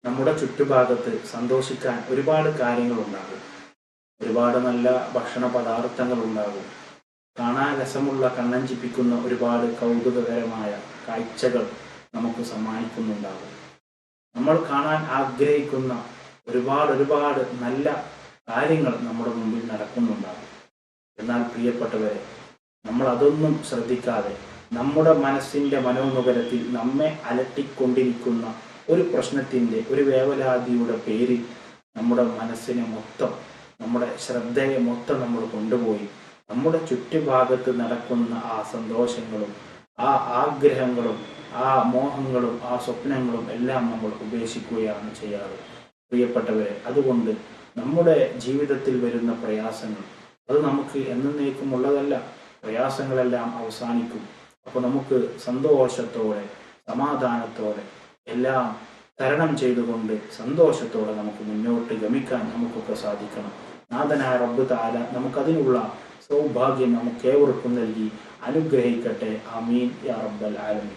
നമ്മുടെ ചുറ്റുഭാഗത്ത് സന്തോഷിക്കാൻ ഒരുപാട് കാര്യങ്ങളുണ്ടാകും. ഒരുപാട് നല്ല ഭക്ഷണ പദാർത്ഥങ്ങൾ ഉണ്ടാകും. കാണാൻ രസമുള്ള, കണ്ണഞ്ചിപ്പിക്കുന്ന ഒരുപാട് കൗതുകകരമായ കാഴ്ചകൾ നമുക്ക് സമ്മാനിക്കുന്നുണ്ടാകും. നമ്മൾ കാണാൻ ആഗ്രഹിക്കുന്ന ഒരുപാട് നല്ല കാര്യങ്ങൾ നമ്മുടെ മുമ്പിൽ നടക്കുന്നുണ്ടാകും. എന്നാൽ പ്രിയപ്പെട്ടവരെ, നമ്മൾ അതൊന്നും ശ്രദ്ധിക്കാതെ നമ്മുടെ മനസ്സിൻ്റെ മനോമുഖരത്തിൽ നമ്മെ അലട്ടിക്കൊണ്ടിരിക്കുന്ന ഒരു പ്രശ്നത്തിൻ്റെ, ഒരു വേവലാതിയുടെ പേരിൽ നമ്മുടെ മനസ്സിനെ മൊത്തം, നമ്മുടെ ശ്രദ്ധയെ മൊത്തം നമ്മൾ കൊണ്ടുപോയി നമ്മുടെ ചുറ്റുഭാഗത്ത് നടക്കുന്ന ആ സന്തോഷങ്ങളും ആ ആഗ്രഹങ്ങളും ആ മോഹങ്ങളും ആ സ്വപ്നങ്ങളും എല്ലാം നമ്മൾ ഉപേക്ഷിക്കുകയാണ് ചെയ്യാറ്. പ്രിയപ്പെട്ടവരെ, അതുകൊണ്ട് നമ്മുടെ ജീവിതത്തിൽ വരുന്ന പ്രയാസങ്ങൾ അത് നമുക്ക് എന്നേക്കുമുള്ളതല്ല. പ്രയാസങ്ങളെല്ലാം അവസാനിക്കും. അപ്പോൾ നമുക്ക് സന്തോഷത്തോടെ സമാധാനത്തോടെ എല്ലാം തരണം ചെയ്തുകൊണ്ട് സന്തോഷത്തോടെ നമുക്ക് മുന്നോട്ട് ഗമിക്കാൻ നമുക്കൊക്കെ സാധിക്കണം. നാഥനായ റബ്ബ് തആല നമുക്കതിനുള്ള സൗഭാഗ്യം നമുക്കേവർക്കും നൽകി അനുഗ്രഹിക്കട്ടെ. ആമീൻ യാ റബ്ബൽ ആലമീൻ.